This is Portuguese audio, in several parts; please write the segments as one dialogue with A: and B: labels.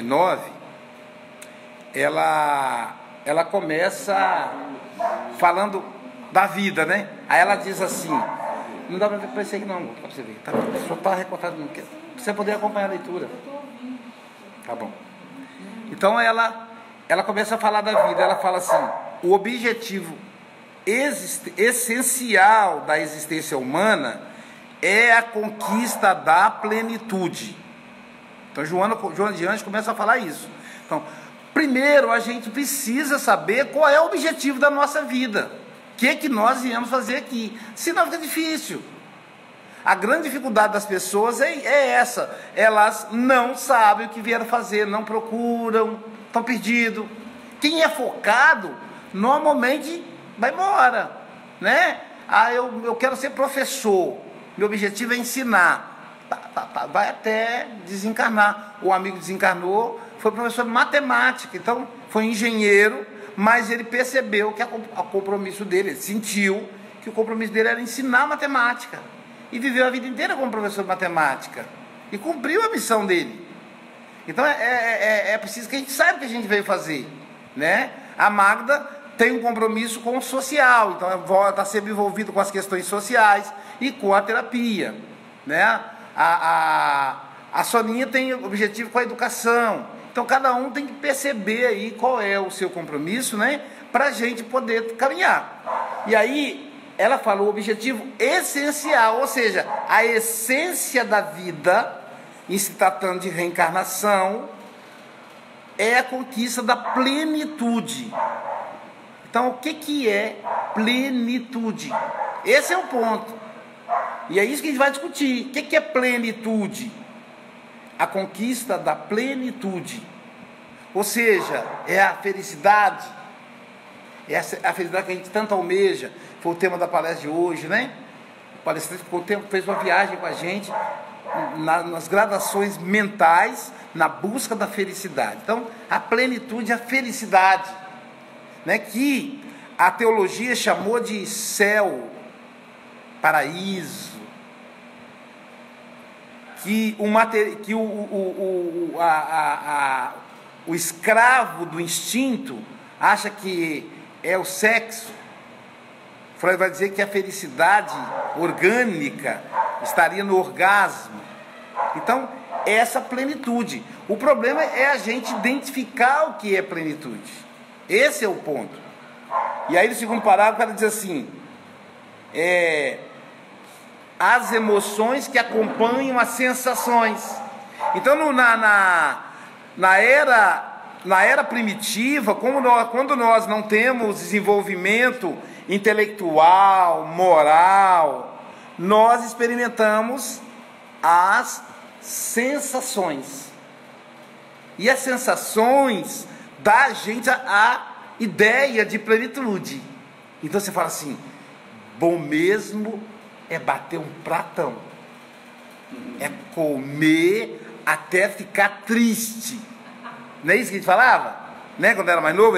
A: 9, ela começa falando da vida, né? Aí ela diz assim, não dá para ver esse aqui não, para você ver, tá, só está recortado, pra você poder acompanhar a leitura. Tá bom. Então ela começa a falar da vida, ela fala assim, o objetivo essencial da existência humana é a conquista da plenitude. Então Joana de Anjos começa a falar isso. Então, primeiro a gente precisa saber qual é o objetivo da nossa vida. O que nós viemos fazer aqui? Senão fica difícil. A grande dificuldade das pessoas é essa. Elas não sabem o que vieram fazer, não procuram, estão perdidos. Quem é focado, normalmente vai embora, né? Eu quero ser professor, meu objetivo é ensinar. Vai até desencarnar. O amigo desencarnou, foi professor de matemática, então foi engenheiro, mas ele percebeu que o compromisso dele, ele sentiu que o compromisso dele era ensinar matemática, e viveu a vida inteira como professor de matemática, e cumpriu a missão dele. Então é preciso que a gente saiba o que a gente veio fazer, né? A Magda tem um compromisso com o social, então ela está sempre envolvida com as questões sociais e com a terapia, né? A Soninha tem objetivo com a educação. Então cada um tem que perceber aí qual é o seu compromisso, né? Para a gente poder caminhar. E aí ela falou o objetivo essencial, ou seja, a essência da vida, em se tratando de reencarnação, é a conquista da plenitude. Então o que é plenitude? Esse é o ponto. E é isso que a gente vai discutir. O que é plenitude? A conquista da plenitude. Ou seja, é a felicidade. É a felicidade que a gente tanto almeja. Foi o tema da palestra de hoje, né? O palestrante fez uma viagem com a gente nas gradações mentais, na busca da felicidade. Então, a plenitude é a felicidade, né? Que a teologia chamou de céu, paraíso, que o escravo do instinto acha que é o sexo. Freud vai dizer que a felicidade orgânica estaria no orgasmo. Então, essa plenitude. O problema é a gente identificar o que é plenitude. Esse é o ponto. E aí no segundo parágrafo ela diz assim, as emoções que acompanham as sensações. Então na era primitiva, quando nós não temos desenvolvimento intelectual, moral, nós experimentamos as sensações. E as sensações dá a gente a ideia de plenitude. Então você fala assim, bom mesmo é bater um pratão, é comer até ficar triste. Não é isso que a gente falava? Né? Quando era mais novo,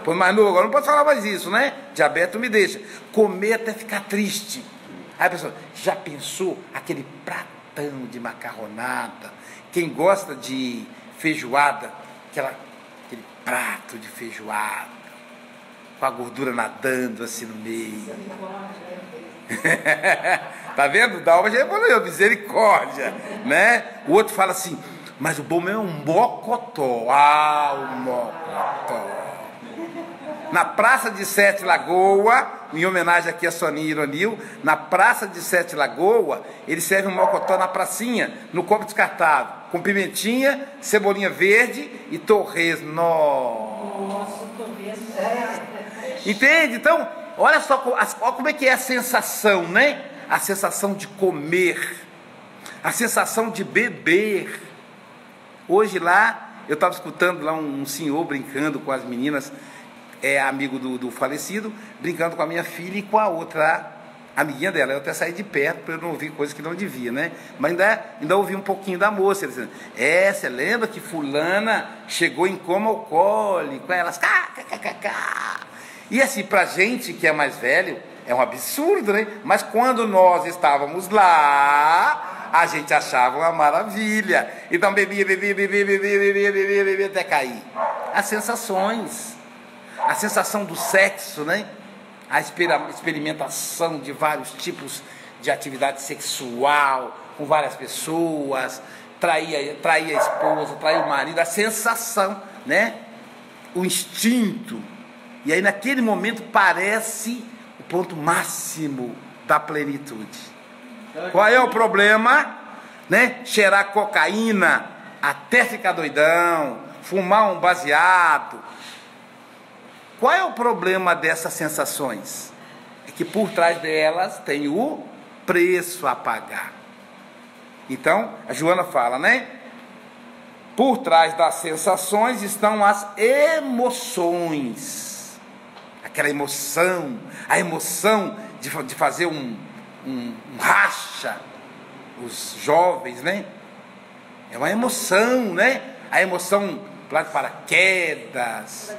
A: quando mais novo, agora não posso falar mais isso, né? Diabetes me deixa. Comer até ficar triste. Aí a pessoa, já pensou aquele pratão de macarronada? Quem gosta de feijoada, aquele prato de feijoada, com a gordura nadando assim no meio. Tá vendo? Dalva já evoluiu, misericórdia, né? O outro fala assim, mas o bom mesmo é um mocotó. O mocotó. Na Praça de Sete Lagoas, em homenagem aqui a Soninha e Ironil, na Praça de Sete Lagoas, ele serve um mocotó na pracinha, no copo descartável, com pimentinha, cebolinha verde e torresmo. Nossa, torresmo. Entende? Então, olha só como é que é a sensação, né? A sensação de comer, a sensação de beber. Hoje lá, eu estava escutando lá um senhor brincando com as meninas, amigo do falecido, brincando com a minha filha e com a outra amiguinha dela. Eu até saí de perto para eu não ouvir coisas que não devia, né? Mas ainda ouvi um pouquinho da moça, dizendo, você lembra que fulana chegou em coma alcoólico? Elas, E assim, pra gente que é mais velho, é um absurdo, né? Mas quando nós estávamos lá, a gente achava uma maravilha. Então bebia até cair. As sensações, a sensação do sexo, né? A experimentação de vários tipos de atividade sexual com várias pessoas, trair a esposa, trair o marido, a sensação, né? O instinto. E aí naquele momento parece o ponto máximo da plenitude. Qual é o problema? Né? Cheirar cocaína até ficar doidão, fumar um baseado. Qual é o problema dessas sensações? É que por trás delas tem o preço a pagar. Então, a Joana fala, né? Por trás das sensações estão as emoções. Aquela emoção, a emoção de fazer um racha. Os jovens, né? É uma emoção, né? A emoção pular de paraquedas,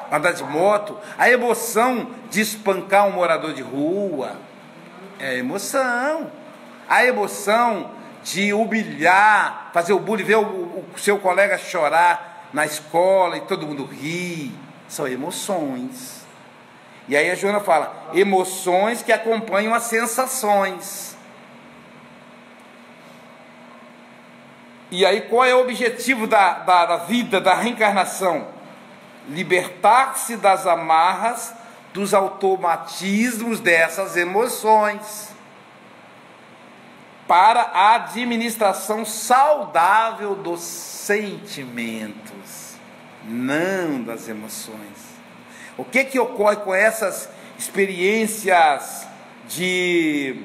A: andar de moto, a emoção de espancar um morador de rua, é emoção. A emoção de humilhar, fazer o bullying, ver o seu colega chorar na escola e todo mundo rir, são emoções. E aí a Joana fala, emoções que acompanham as sensações. E aí qual é o objetivo da vida, da reencarnação? Libertar-se das amarras, dos automatismos dessas emoções, para a administração saudável dos sentimentos, não das emoções. O que ocorre com essas experiências de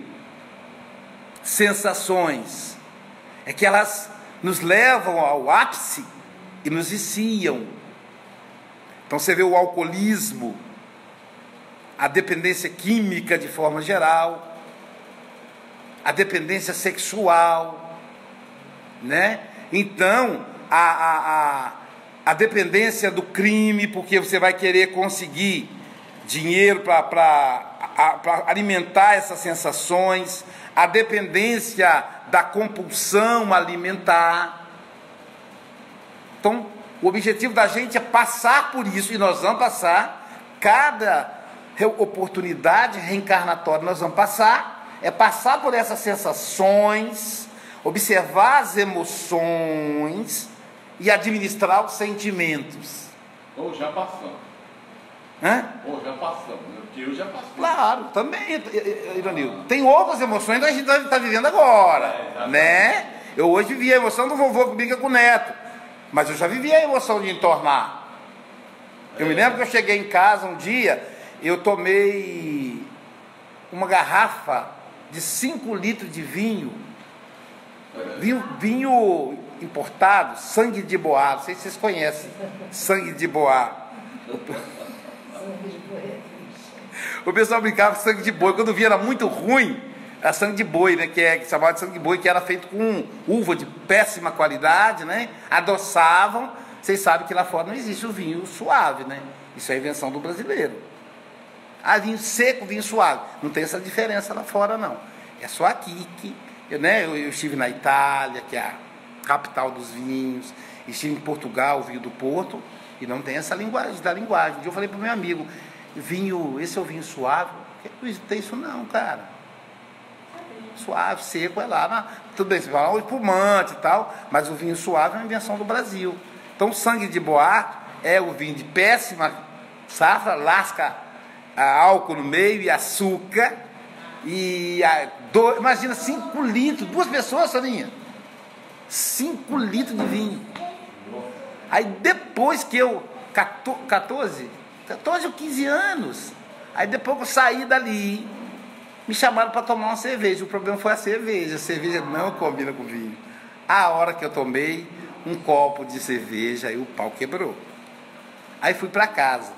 A: sensações? É que elas nos levam ao ápice e nos viciam. Então você vê o alcoolismo, a dependência química de forma geral, a dependência sexual, né? Então a dependência do crime, porque você vai querer conseguir dinheiro para alimentar essas sensações, a dependência da compulsão alimentar. Então, o objetivo da gente é passar por isso, e nós vamos passar, cada oportunidade reencarnatória nós vamos passar, é passar por essas sensações, observar as emoções e administrar os sentimentos.
B: Ou já passamos. Ou já passamos, porque eu já passei.
A: Claro, também, Iranildo. Tem outras emoções que a gente está vivendo agora, né? Eu hoje vivi a emoção do vovô que brinca com o neto, mas eu já vivi a emoção de entornar. Eu me lembro que eu cheguei em casa um dia, eu tomei uma garrafa de 5 litros de vinho importado, sangue de boá, não sei se vocês conhecem, sangue de boá. O pessoal brincava com sangue de boi, quando via era muito ruim, era sangue de boi, né, que chamava de sangue de boi, que era feito com uva de péssima qualidade, né, adoçavam. Vocês sabem que lá fora não existe o vinho suave, né, isso é invenção do brasileiro. Vinho seco, vinho suave, não tem essa diferença lá fora não, é só aqui que, eu estive na Itália, que é a capital dos vinhos, estive em Portugal, o vinho do Porto, e não tem essa linguagem. Um dia eu falei para o meu amigo, esse é o vinho suave? Não tem isso não, cara. Suave, seco é lá, tudo bem, você fala o espumante e tal, mas o vinho suave é uma invenção do Brasil. Então o sangue de boá é o vinho de péssima safra, lasca álcool no meio e açúcar, e imagina 5 litros, 2 pessoas, Soninha, 5 litros de vinho. Aí depois que eu, 14 ou 15 anos, aí depois que eu saí dali, me chamaram para tomar uma cerveja. O problema foi a cerveja não combina com vinho. A hora que eu tomei um copo de cerveja, aí o pau quebrou. Aí fui para casa,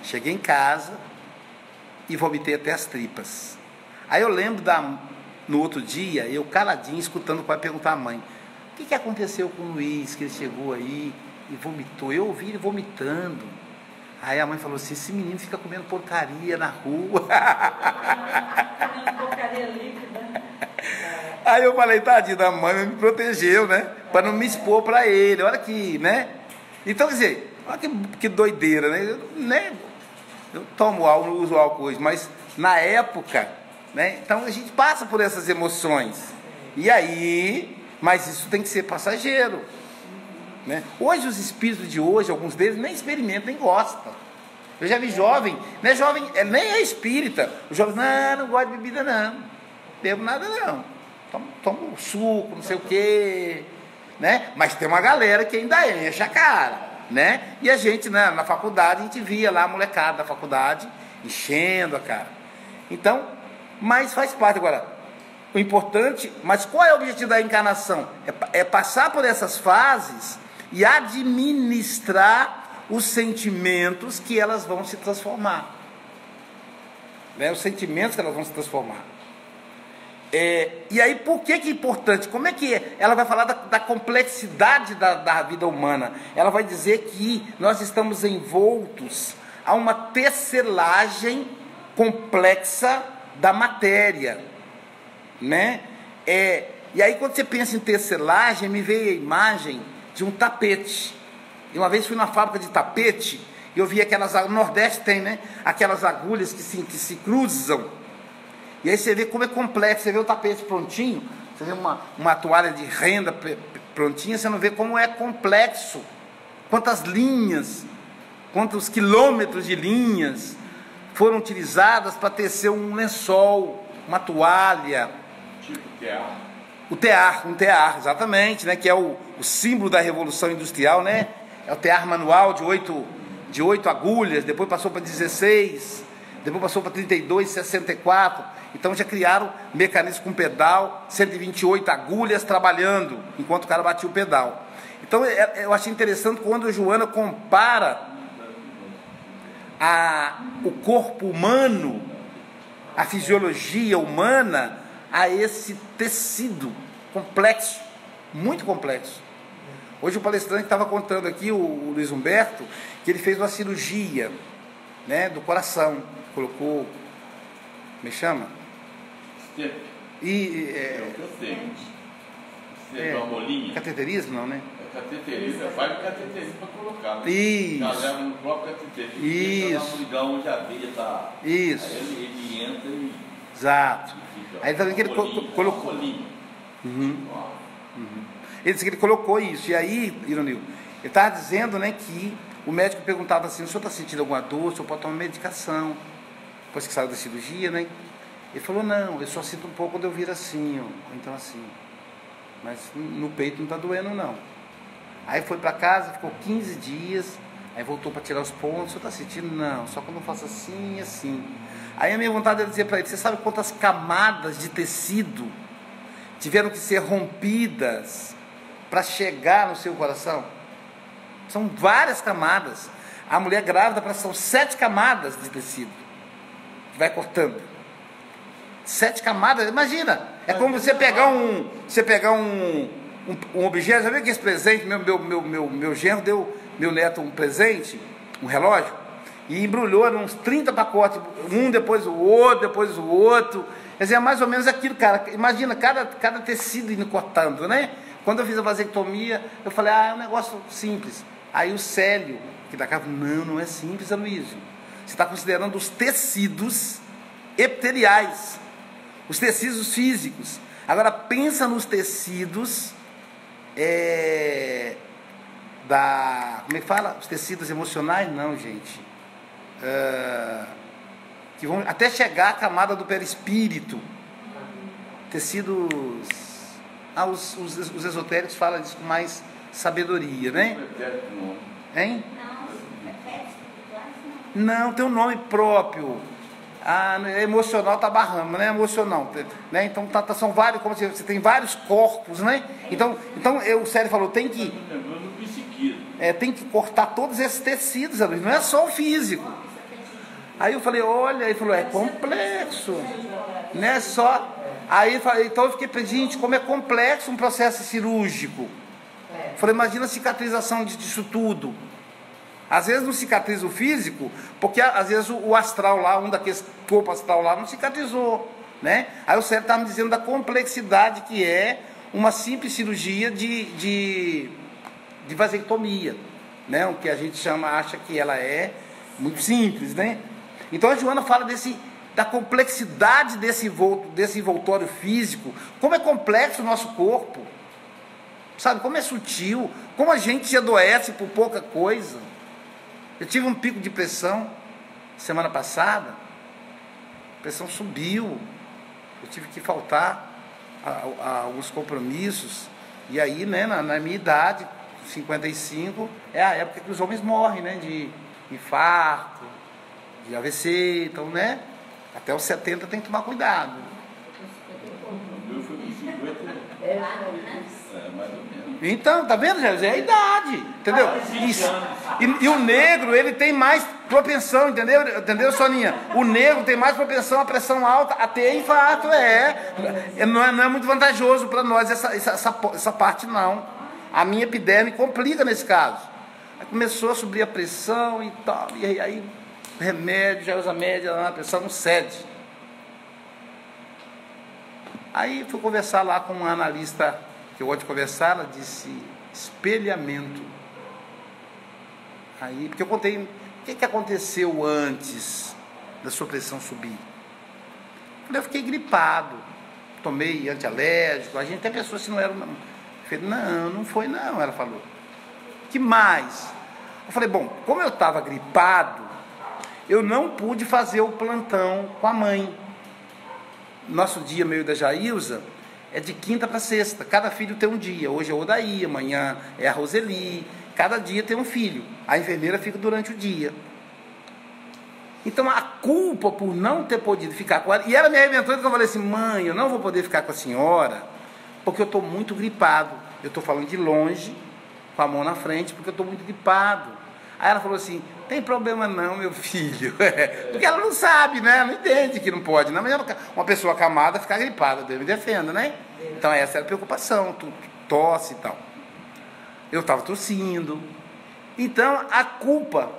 A: cheguei em casa e vomitei até as tripas. Aí eu lembro no outro dia, eu caladinho, escutando o pai perguntar à mãe, o que aconteceu com o Luiz, que ele chegou aí e vomitou? Eu ouvi ele vomitando. Aí a mãe falou assim, esse menino fica comendo porcaria na rua.
C: Porcaria líquida.
A: Aí eu falei, tadinho da mãe, me protegeu, né? Para não me expor para ele, olha que, né? Então, quer dizer, olha que doideira, né? Eu tomo álcool, não uso álcool hoje, mas na época, né? Então a gente passa por essas emoções. E aí, mas isso tem que ser passageiro, né? Hoje os espíritos de hoje, alguns deles nem experimentam, nem gostam. Eu já vi jovem, né? Jovem nem é espírita. O jovem, não gosto de bebida não, bebo nada não. Tomo suco, não sei o quê, né? Mas tem uma galera que ainda enche a cara, né? E a gente, né, na faculdade, a gente via lá a molecada da faculdade enchendo a cara. Então, mas faz parte. Agora, o importante, mas qual é o objetivo da encarnação? É passar por essas fases e administrar os sentimentos que elas vão se transformar, né? Os sentimentos que elas vão se transformar. E aí, por que é importante? Como é que ela vai falar da complexidade da vida humana? Ela vai dizer que nós estamos envoltos a uma tecelagem complexa da matéria, né? E aí, quando você pensa em tecelagem, me veio a imagem de um tapete. E uma vez fui na fábrica de tapete e eu vi aquelas, no Nordeste tem, né? Aquelas agulhas que se cruzam. E aí você vê como é complexo, você vê o tapete prontinho, você vê uma toalha de renda prontinha, você não vê como é complexo. Quantas linhas, quantos quilômetros de linhas foram utilizadas para tecer um lençol, uma toalha.
B: Tipo tear.
A: Um tear, exatamente, né? Que é o símbolo da Revolução Industrial, né? É o tear manual de 8 agulhas, depois passou para 16, depois passou para 32, 64. Então já criaram mecanismo com pedal, 128 agulhas trabalhando, enquanto o cara batia o pedal. Então eu achei interessante quando a Joana compara o corpo humano, a fisiologia humana, a esse tecido complexo, muito complexo. Hoje o palestrante estava contando aqui, o Luiz Humberto, que ele fez uma cirurgia, né, do coração, colocou, me chama?
B: É o que eu sei. Você é uma bolinha?
A: Cateterismo, não, né?
B: É cateterismo, faz cateterismo para colocar, né?
A: Isso.
B: Já leva no próprio cateterismo.
A: Isso.
B: Entra onde a veia está.
A: Isso.
B: Aí ele entra e.
A: Exato. Aí também que ele colocou.
B: Bolinha.
A: Ele disse que ele colocou isso. E aí, Ironil, ele estava dizendo, né, que o médico perguntava assim: o senhor está sentindo alguma dor? O senhor pode tomar medicação? Depois que saiu da cirurgia, né? Ele falou, não, eu só sinto um pouco quando eu viro assim, ó. Então assim, mas no peito não está doendo, não. Aí foi para casa, ficou 15 dias, aí voltou para tirar os pontos. O senhor está sentindo? Não, só quando eu faço assim e assim. Aí a minha vontade é dizer para ele, você sabe quantas camadas de tecido tiveram que ser rompidas para chegar no seu coração? São várias camadas. A mulher grávida, são 7 camadas de tecido que vai cortando. 7 camadas, imagina. É como você pegar um objeto. Já viu que esse presente, meu genro deu meu neto um presente, um relógio, e embrulhou uns 30 pacotes, um depois o outro, depois o outro. Quer dizer, é mais ou menos aquilo, cara. Imagina cada tecido indo cortando, né? Quando eu fiz a vasectomia, eu falei, é um negócio simples. Aí o Célio, que da casa, não é simples, Aloysio. Você está considerando os tecidos epiteliais, os tecidos físicos. Agora pensa nos tecidos como é que fala? Os tecidos emocionais, não, gente. Que vão até chegar à camada do perispírito. Tecidos. Os esotéricos falam disso com mais sabedoria, né? Hein? Não, tem um nome próprio. Emocional tá barrando, não é emocional, né? Então são vários, como você tem vários corpos, né? Então o Célio falou, tem que cortar todos esses tecidos, não é só o físico. Aí eu falei, olha, ele falou, é complexo, não é só. Aí então eu fiquei, gente, como é complexo um processo cirúrgico. Eu falei, imagina a cicatrização disso tudo. Às vezes não cicatriza o físico, porque às vezes o astral lá, um daqueles corpos astral lá, não cicatrizou. né? Aí o cérebro estava me dizendo da complexidade que é uma simples cirurgia de vasectomia, né? O que a gente acha que ela é muito simples, né? Então a Joana fala da complexidade desse envoltório físico, como é complexo o nosso corpo, sabe? Como é sutil, como a gente se adoece por pouca coisa. Eu tive um pico de pressão semana passada, a pressão subiu, eu tive que faltar a alguns compromissos, e aí, né, na minha idade, 55, é a época que os homens morrem, né, de infarto, de AVC, então, né, até os 70 tem que tomar cuidado.
B: O meu foi com 50, mais ou menos.
A: Então, tá vendo, José? É a idade, entendeu? E o negro, ele tem mais propensão, entendeu, Soninha? O negro tem mais propensão à pressão alta, a ter infarto, não é muito vantajoso para nós essa parte, não. A minha epiderme complica nesse caso. Aí começou a subir a pressão e tal, e aí remédio, já usa média, a pressão não cede. Aí fui conversar lá com uma analista que eu gosto de conversar, ela disse espelhamento. Aí, porque eu contei o que aconteceu antes da sua pressão subir. Eu fiquei gripado, tomei antialérgico, a gente tem pessoas que não eram. Eu falei, não foi não, ela falou. Que mais? Eu falei, bom, como eu estava gripado, eu não pude fazer o plantão com a mãe. Nosso dia meio da Jailza é de quinta para sexta, cada filho tem um dia. Hoje é o Odaí, amanhã é a Roseli, cada dia tem um filho. A enfermeira fica durante o dia. Então a culpa por não ter podido ficar com ela, e ela me arrebentou, então eu falei assim, mãe, eu não vou poder ficar com a senhora, porque eu estou muito gripado. Eu estou falando de longe, com a mão na frente, porque eu estou muito gripado. Aí ela falou assim, tem problema não, meu filho. Porque ela não sabe, né? Ela não entende que não pode. Não, mas uma pessoa acamada ficar gripada, Deus me defenda, né? Então essa era a preocupação, tosse e tal. Eu estava tossindo. Então a culpa...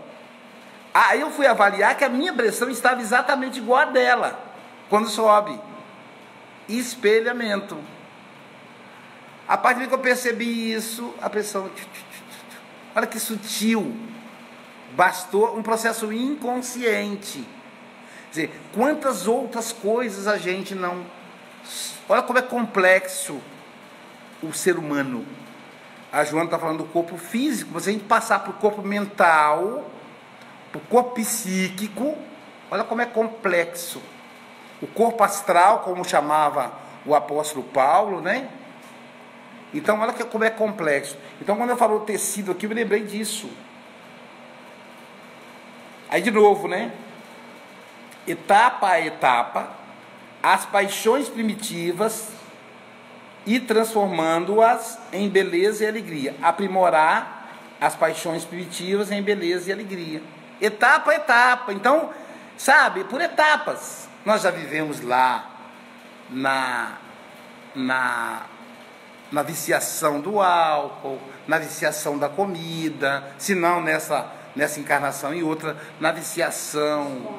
A: Aí eu fui avaliar que a minha pressão estava exatamente igual a dela, quando sobe. Espelhamento. A partir que eu percebi isso, a pressão... Olha que sutil. Bastou um processo inconsciente. Quer dizer, quantas outras coisas a gente não... Olha como é complexo o ser humano. A Joana está falando do corpo físico, mas se a gente passar para o corpo mental, para o corpo psíquico, olha como é complexo. O corpo astral, como chamava o apóstolo Paulo, né? Então, olha como é complexo. Então, quando eu falo tecido aqui, eu me lembrei disso. Aí, de novo, né? Etapa a etapa, as paixões primitivas e transformando-as em beleza e alegria. Aprimorar as paixões primitivas em beleza e alegria. Etapa a etapa. Então, sabe, por etapas. Nós já vivemos lá na viciação do álcool, na viciação da comida, se não nessa encarnação e outra, na viciação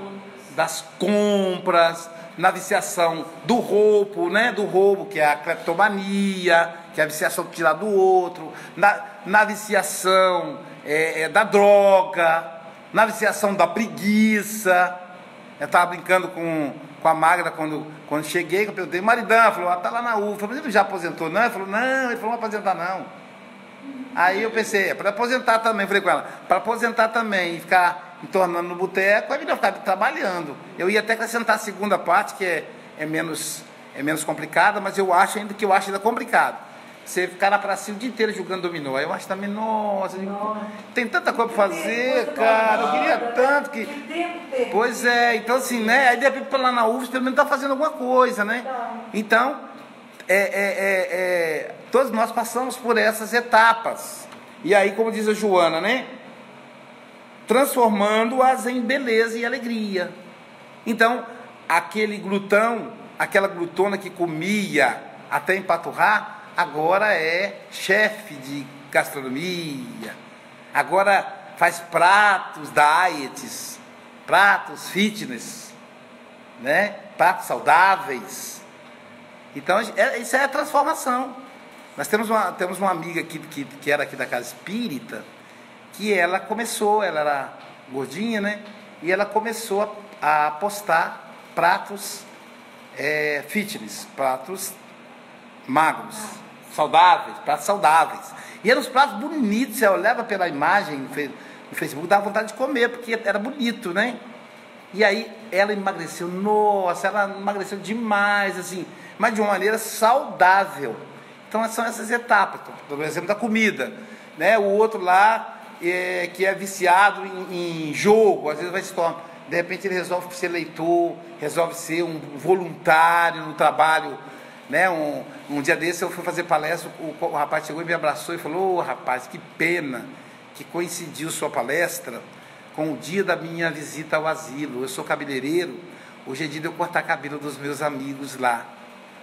A: das compras, na viciação do roubo, né? Do roubo, que é a cleptomania, que é a viciação de tirar do outro, na viciação da droga, na viciação da preguiça. Eu estava brincando com a Magda quando cheguei, eu perguntei, maridão, falou, tá lá na UFA, eu falei, ele já aposentou, não? Ele falou, não vai aposentar não. Aí eu pensei, é para aposentar também, falei com ela, para aposentar também e ficar entornando no boteco, a vida ficar trabalhando. Eu ia até acrescentar a segunda parte, que é menos complicada, mas eu acho ainda complicado. Você ficar na pracinha o dia inteiro jogando dominó. Aí eu acho também, nossa, tem tanta coisa para fazer, cara, eu queria tanto que... Pois é, então assim, né, aí de repente lá na UFS pelo menos está fazendo alguma coisa, né? Então, todos nós passamos por essas etapas. E aí, como diz a Joana, né? Transformando-as em beleza e alegria. Então, aquele glutão, aquela glutona que comia até empaturrar, agora é chefe de gastronomia. Agora faz pratos diets, pratos fitness, né? Pratos saudáveis. Então, isso é a transformação. Nós temos uma amiga aqui, que era aqui da Casa Espírita, que ela era gordinha, né? E ela começou a postar pratos fitness, pratos magros, saudáveis, pratos saudáveis. E eram os pratos bonitos, você olhava pela imagem no Facebook, dava vontade de comer, porque era bonito, né? E aí ela emagreceu, nossa, ela emagreceu demais, assim, mas de uma maneira saudável. Então são essas etapas, por exemplo, da comida, né? O outro lá, que é viciado em jogo, às vezes vai se tornar, de repente ele resolve ser leitor, resolve ser um voluntário no trabalho, né? Um dia desse eu fui fazer palestra, o rapaz chegou e me abraçou e falou: rapaz, que pena que coincidiu sua palestra com o dia da minha visita ao asilo. Eu sou cabeleireiro, hoje é dia de eu cortar cabelo dos meus amigos lá,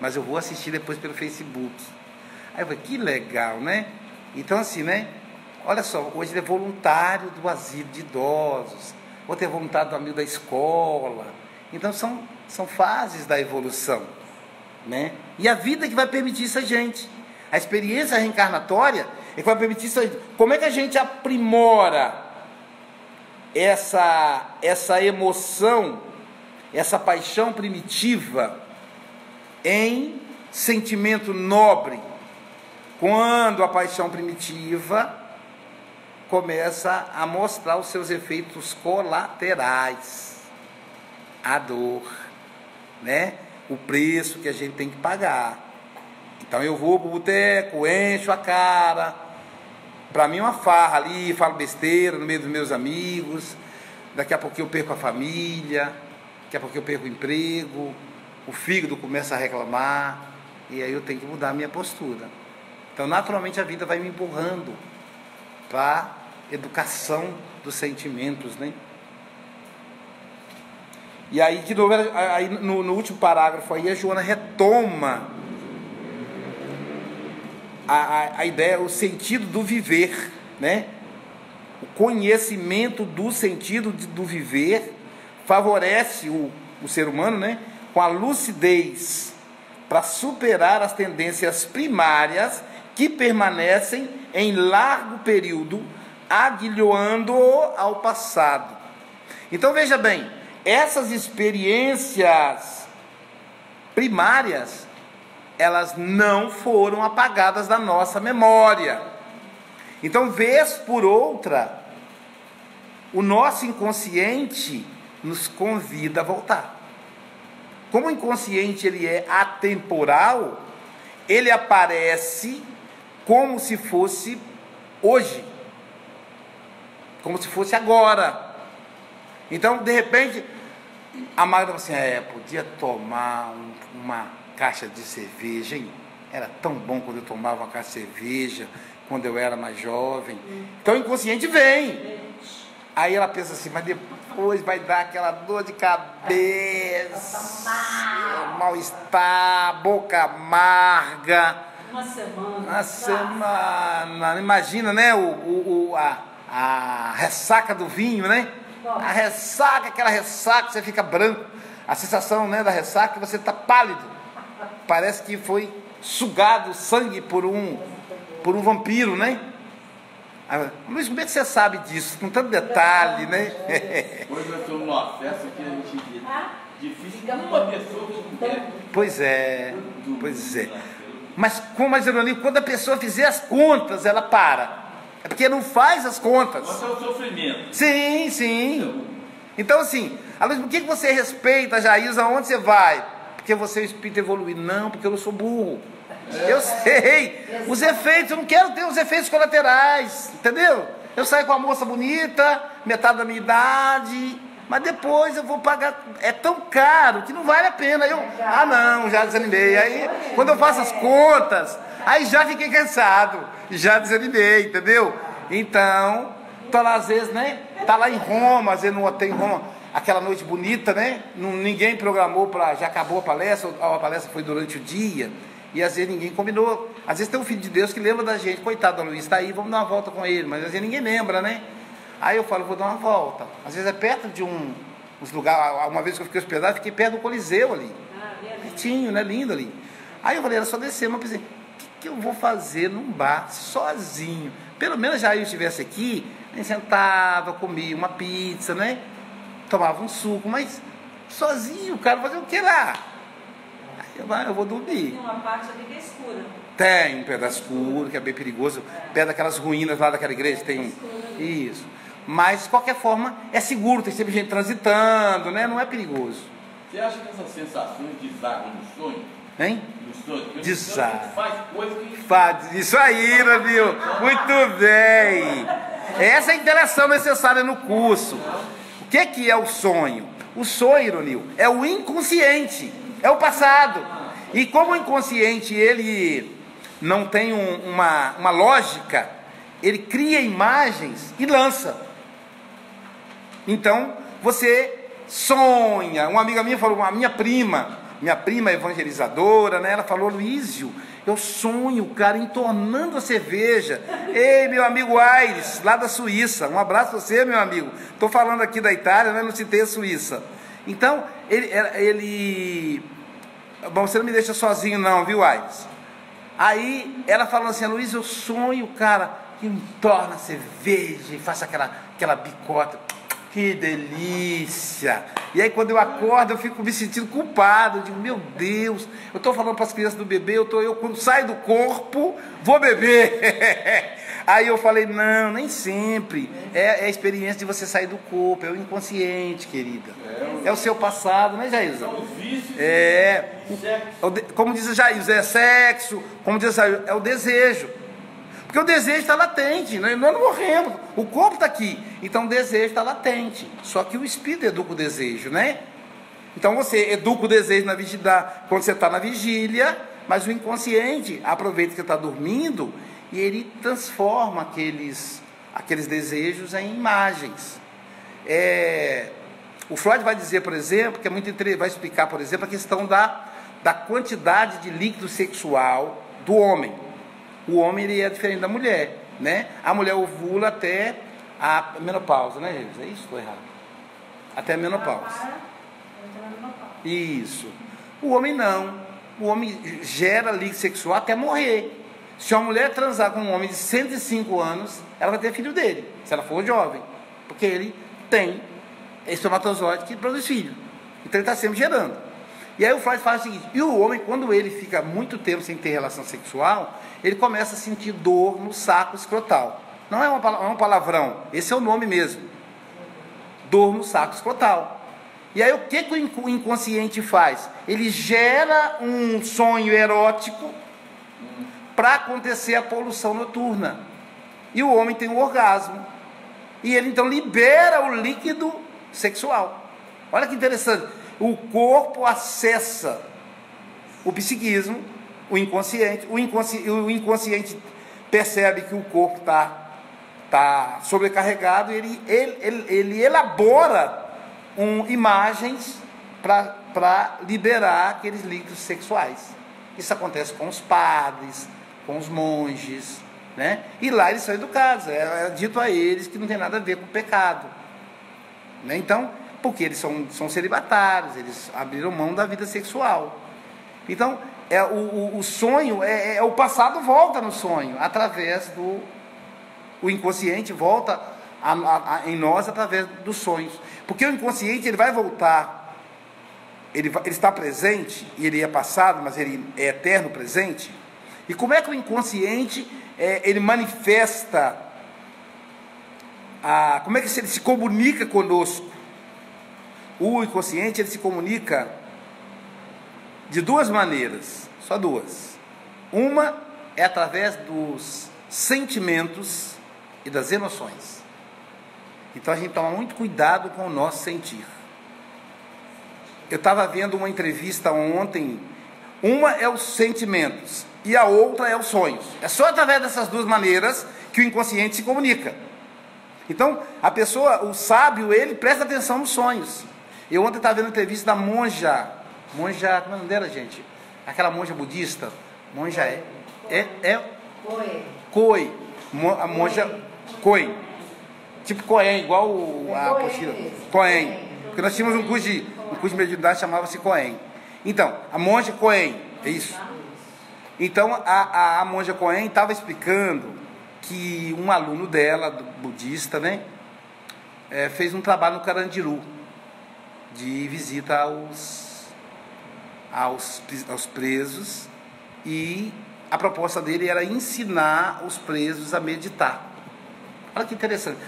A: mas eu vou assistir depois pelo Facebook. Aí eu falei, que legal, né? Então assim, né? Olha só, hoje ele é voluntário do asilo de idosos, outro é voluntário do amigo da escola. Então são fases da evolução, né? E a vida que vai permitir isso a gente. A experiência reencarnatória é que vai permitir isso a gente. Como é que a gente aprimora essa emoção, essa paixão primitiva em sentimento nobre, quando a paixão primitiva começa a mostrar os seus efeitos colaterais, a dor, né? O preço que a gente tem que pagar. Então eu vou para o boteco, encho a cara, para mim é uma farra ali, falo besteira no meio dos meus amigos, daqui a pouco eu perco a família, daqui a pouco eu perco o emprego, o fígado começa a reclamar, e aí eu tenho que mudar a minha postura. Então naturalmente a vida vai me empurrando para a educação dos sentimentos, né? E aí, de novo, aí, no último parágrafo aí, a Joana retoma a ideia, o sentido do viver, né? O conhecimento do sentido do viver favorece o ser humano, né? Com a lucidez para superar as tendências primárias que permanecem em largo período, aguilhoando-o ao passado. Então, veja bem, essas experiências primárias, elas não foram apagadas da nossa memória. Então, vez por outra, o nosso inconsciente nos convida a voltar. Como o inconsciente ele é atemporal, ele aparece como se fosse hoje, como se fosse agora. Então, de repente, a Magda fala assim, podia tomar uma caixa de cerveja, hein? Era tão bom quando eu tomava uma caixa de cerveja, quando eu era mais jovem. Então o inconsciente vem. Aí ela pensa assim, mas depois vai dar aquela dor de cabeça, mal-estar, boca amarga. Uma semana. Imagina, né? A ressaca do vinho, né? A ressaca, aquela ressaca, você fica branco. A sensação, né, da ressaca, você está pálido. Parece que foi sugado sangue por um vampiro, né? Luiz, como é que você sabe disso? Com tanto detalhe, né?
B: Hoje nós estamos numa festa que a gente vê. Difícil uma pessoa que não quer.
A: Pois é. Mas como a Jeronimo, quando a pessoa fizer as contas, ela para. É porque não faz as contas.
B: Mas é o sofrimento.
A: Sim. Então, assim, Luiz, por que você respeita, Jailson, aonde você vai? Porque você é um espírito evoluído. Não, porque eu não sou burro. Eu sei. Os efeitos, eu não quero ter os efeitos colaterais, entendeu? Eu saio com uma moça bonita, metade da minha idade, mas depois eu vou pagar. É tão caro que não vale a pena. Não, já desanimei. Aí, quando eu faço as contas, aí já fiquei cansado, já desanimei, entendeu? Então, tô lá às vezes, né? Tá lá em Roma, às vezes no hotel em Roma, aquela noite bonita, né? Ninguém programou já acabou a palestra foi durante o dia. E às vezes ninguém combinou. Às vezes tem um filho de Deus que lembra da gente. Coitado da Luiz, está aí, vamos dar uma volta com ele. Mas às vezes ninguém lembra, né? Aí eu falo, vou dar uma volta. Às vezes é perto de uns lugares. Uma vez que eu fiquei hospedado, fiquei perto do Coliseu ali. Pertinho, né? Lindo ali. Aí eu falei, era só descer, mas eu pensei, o que eu vou fazer num bar sozinho? Pelo menos já eu estivesse aqui, a gente sentava, comia uma pizza, né? Tomava um suco, mas sozinho, cara, fazer o que lá? Aí eu vou dormir.
C: Tem uma parte ali que é escura.
A: Tem um pedaço escuro, que é bem perigoso, perto daquelas ruínas lá daquela igreja, tem um. Isso. Mas, de qualquer forma, é seguro, tem sempre gente transitando, né? Não é perigoso.
B: Você acha que essas sensações desagam no sonho?
A: Hein?
B: No sonho? Porque
A: Desagam.
B: a gente faz coisa que a gente
A: Faz isso aí, Ironil. Muito bem. Essa é a interação necessária no curso. O que é o sonho? O sonho, Ironil, é o inconsciente, é o passado. E como o inconsciente, ele não tem uma lógica, ele cria imagens e lança. Então, você sonha. Uma amiga minha falou, minha prima evangelizadora, né? Ela falou, Luísio, eu sonho, cara, entornando a cerveja. Ei, meu amigo Aires, lá da Suíça, um abraço pra você, meu amigo. Estou falando aqui da Itália, né? Não citei a Suíça. Então, bom, você não me deixa sozinho não, viu, Aires? Aí, ela falou assim, Luísio, eu sonho, cara, que eu entorno a cerveja e faço aquela bicota. Que delícia! E aí quando eu acordo eu fico me sentindo culpado, eu digo, meu Deus, eu estou falando para as crianças do bebê, eu quando saio do corpo, vou beber. Aí eu falei, não, nem sempre. É a experiência de você sair do corpo, é o inconsciente, querida. É o seu passado, né, Jailza? Como diz a Jailza, é sexo, como diz a Jailza, é o desejo. Porque o desejo está latente, nós não morremos, o corpo está aqui, então o desejo está latente, só que o espírito educa o desejo, né? Então você educa o desejo quando você está na vigília, mas o inconsciente aproveita que você está dormindo e ele transforma aqueles desejos em imagens. O Freud vai dizer, por exemplo, que é muito interessante, vai explicar, por exemplo, a questão da quantidade de líquido sexual do homem. O homem ele é diferente da mulher, né? A mulher ovula até a menopausa, né, gente? É isso? Estou errado. Até a menopausa. Isso. O homem não. O homem gera líquido sexual até morrer. Se uma mulher transar com um homem de 105 anos, ela vai ter filho dele, se ela for jovem. Porque ele tem espermatozoide que produz filho. Então ele está sempre gerando. E aí o Freud fala o seguinte, e o homem, quando ele fica muito tempo sem ter relação sexual, ele começa a sentir dor no saco escrotal. Não é um palavrão, esse é o nome mesmo. Dor no saco escrotal. E aí o que o inconsciente faz? Ele gera um sonho erótico para acontecer a poluição noturna. E o homem tem um orgasmo. E ele então libera o líquido sexual. Olha que interessante. O corpo acessa o psiquismo, o inconsciente percebe que o corpo está sobrecarregado, ele elabora imagens para liberar aqueles líquidos sexuais. Isso acontece com os padres, com os monges, né? E lá eles são educados, é dito a eles que não tem nada a ver com o pecado, né? Então, porque eles são celibatários, eles abriram mão da vida sexual. Então, o sonho, o passado volta no sonho, através o inconsciente volta em nós através dos sonhos. Porque o inconsciente, ele vai voltar, ele está presente, e ele é passado, mas ele é eterno presente. E como é que o inconsciente, ele manifesta, como é que ele se comunica conosco? O inconsciente, ele se comunica de duas maneiras, só duas. Uma é através dos sentimentos e das emoções. Então a gente toma muito cuidado com o nosso sentir. Eu estava vendo uma entrevista ontem, uma é os sentimentos e a outra é os sonhos. É só através dessas duas maneiras que o inconsciente se comunica. Então, a pessoa, o sábio, ele presta atenção nos sonhos. Eu ontem estava vendo uma entrevista da monja, como é o nome dela, gente? Aquela monja budista, Koi, a monja Koi, tipo Cohen, igual a apostila, Cohen. Porque nós tínhamos um curso de mediunidade, chamava-se Cohen. Então, a monja Cohen, é isso? Então, a monja Cohen estava explicando que um aluno dela, budista, né, fez um trabalho no Carandiru, de visita aos presos, e a proposta dele era ensinar os presos a meditar. Olha que interessante.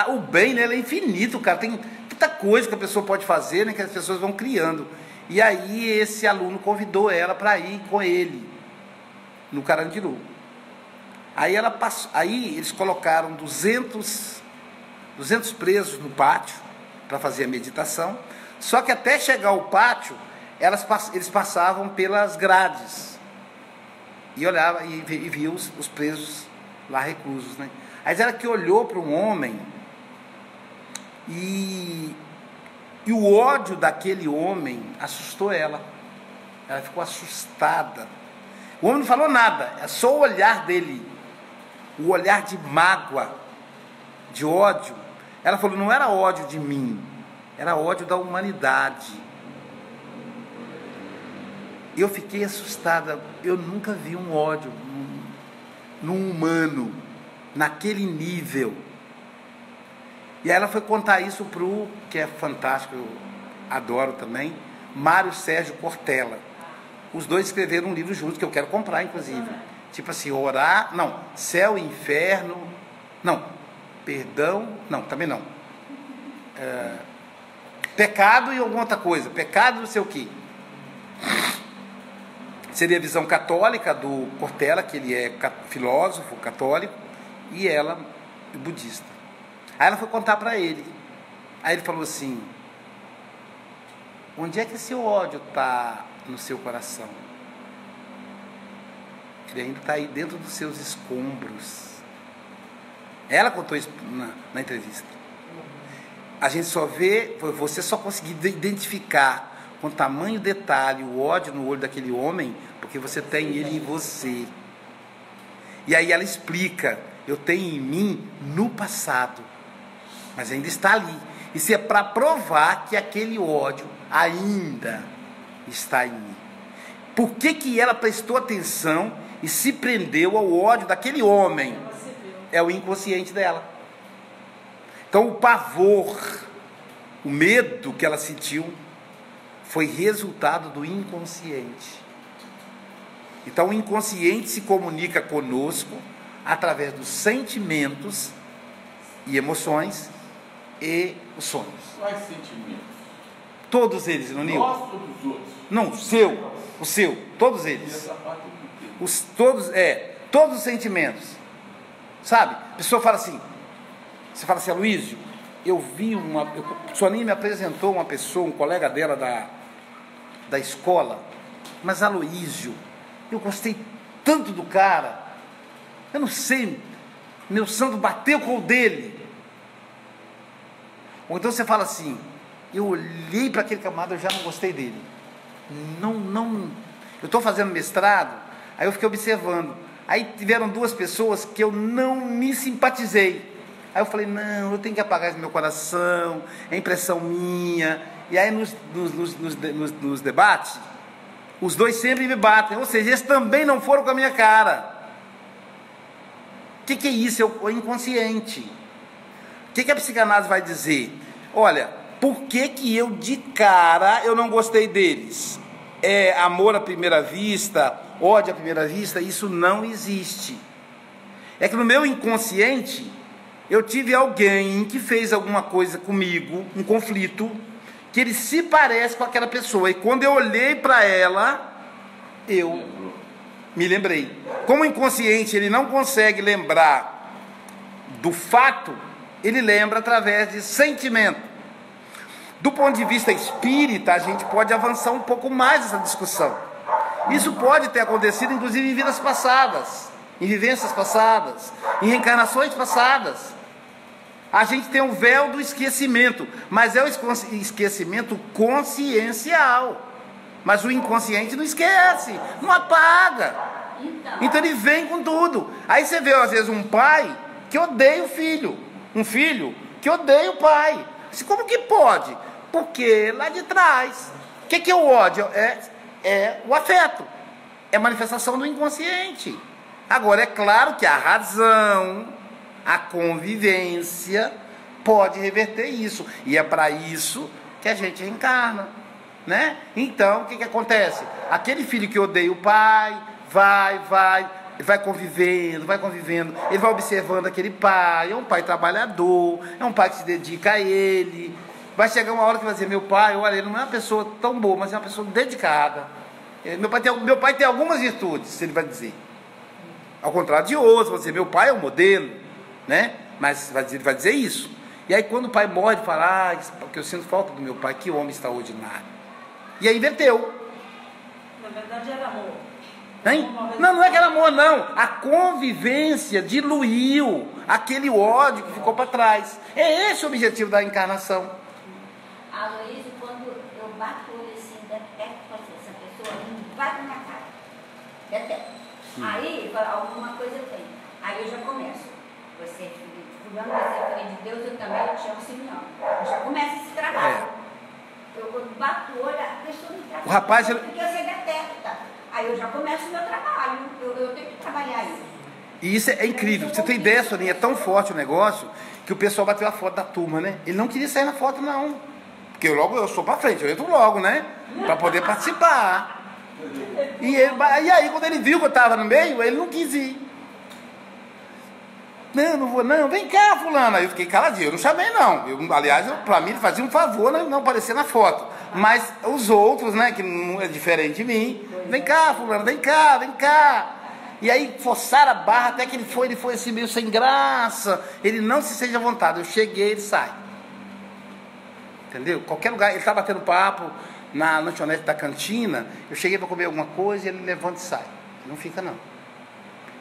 A: O bem, né, ele é infinito, cara. Tem tanta coisa que a pessoa pode fazer, né, que as pessoas vão criando. E aí esse aluno convidou ela para ir com ele no Carandiru. Aí eles colocaram 200 presos no pátio para fazer a meditação. Só que até chegar ao pátio, eles passavam pelas grades e olhava e via os presos lá reclusos, né? Aí ela que olhou para um homem e o ódio daquele homem assustou ela. Ela ficou assustada. O homem não falou nada, é só o olhar dele, o olhar de mágoa, de ódio. Ela falou, não era ódio de mim, era ódio da humanidade. Eu fiquei assustada. Eu nunca vi um ódio num humano, naquele nível. E aí ela foi contar isso pro, que é fantástico, eu adoro também, Mário Sérgio Cortella. Os dois escreveram um livro juntos, que eu quero comprar, inclusive. Tipo assim, orar, não, céu e inferno, não, perdão, não, também não. Pecado e alguma outra coisa, pecado não sei o quê. Seria a visão católica do Cortella, que ele é filósofo católico, e ela budista. Aí ela foi contar para ele. Aí ele falou assim, onde é que esse ódio está no seu coração? Ele ainda está aí dentro dos seus escombros. Ela contou isso na entrevista. A gente só vê, você só conseguir identificar com tamanho detalhe o ódio no olho daquele homem, porque você tem ele em você. E aí ela explica, eu tenho em mim no passado, mas ainda está ali. Isso é para provar que aquele ódio ainda está em mim. Por que ela prestou atenção e se prendeu ao ódio daquele homem? É o inconsciente dela. Então o pavor, o medo que ela sentiu, foi resultado do inconsciente. Então o inconsciente se comunica conosco através dos sentimentos e emoções e os sonhos.
B: Quais sentimentos?
A: Todos eles, não, Nil?
B: Nosso ou dos outros?
A: Não, o seu, todos eles.
B: E essa parte do quê?
A: Todos os sentimentos. Sabe? A pessoa fala assim, você fala assim, Aloísio, eu vi Soninha me apresentou uma pessoa, um colega dela da escola, mas Aloísio, eu gostei tanto do cara, eu não sei, meu santo bateu com o dele. Ou então você fala assim, eu olhei para aquele camarada, eu já não gostei dele. Eu estou fazendo mestrado, aí eu fiquei observando, aí tiveram duas pessoas que eu não me simpatizei. Aí eu falei, não, eu tenho que apagar isso no meu coração, é impressão minha. E aí nos debates, os dois sempre me batem, ou seja, eles também não foram com a minha cara. O que é isso? É o inconsciente. O que a psicanálise vai dizer? Olha, por que eu de cara eu não gostei deles? É amor à primeira vista, ódio à primeira vista? Isso não existe. É que no meu inconsciente eu tive alguém que fez alguma coisa comigo, um conflito, que ele se parece com aquela pessoa. E quando eu olhei para ela, eu me lembrei. Como o inconsciente ele não consegue lembrar do fato, ele lembra através de sentimento. Do ponto de vista espírita, a gente pode avançar um pouco mais nessa discussão. Isso pode ter acontecido, inclusive, em vidas passadas, em vivências passadas, em reencarnações passadas. A gente tem um véu do esquecimento, mas é o esquecimento consciencial. Mas o inconsciente não esquece, não apaga. Então ele vem com tudo. Aí você vê, às vezes, um pai que odeia o filho, um filho que odeia o pai. Como que pode? Porque lá de trás, o que é o ódio? É o afeto, é manifestação do inconsciente. Agora, é claro que a razão, a convivência pode reverter isso, e é para isso que a gente reencarna, né? Então, o que acontece? Aquele filho que odeia o pai, ele vai convivendo, ele vai observando aquele pai, é um pai trabalhador, é um pai que se dedica a ele. Vai chegar uma hora que vai dizer, meu pai, olha, ele não é uma pessoa tão boa, mas é uma pessoa dedicada. Meu pai tem algumas virtudes, ele vai dizer. Ao contrário de outros, vai dizer, meu pai é um modelo, né? Mas ele vai dizer isso. E aí quando o pai morre, ele fala, porque eu sinto falta do meu pai, que homem extraordinário. E aí inverteu.
C: Na verdade era amor.
A: Hein? Não é que era amor, não. A convivência diluiu aquele ódio que ficou para trás. É esse o objetivo da encarnação.
D: Aloysio, quando eu bato o olho assim, detesto essa pessoa, não bate na minha cara. Detesto. Aí, alguma coisa tem. Aí eu já começo. Você é filho de fulano, você é filho de Deus, eu também te chamo Simeão. Eu já começo esse trabalho. Eu bato o olho, a pessoa me trata.
A: O rapaz,
D: porque você detesta. Aí eu já começo o meu trabalho. Eu tenho que trabalhar isso.
A: E isso é incrível. Você tem ideia, Soninha, é tão forte o negócio que o pessoal bateu a foto da turma, né? Ele não queria sair na foto, não. Porque eu sou pra frente, eu entro logo, né? Pra poder participar. E aí, quando ele viu que eu estava no meio, ele não quis ir. Não vou não, vem cá, fulano. Aí eu fiquei caladinho, eu não chamei não. Aliás, para mim ele fazia um favor não aparecer na foto. Mas os outros, né, que não é diferente de mim, vem cá, fulano, vem cá. E aí forçaram a barra até que ele foi assim meio sem graça. Ele não se sente à vontade. Eu cheguei, ele sai. Entendeu? Qualquer lugar, ele está batendo papo na lanchonete da cantina, eu cheguei para comer alguma coisa e ele levanta e sai. Não fica não.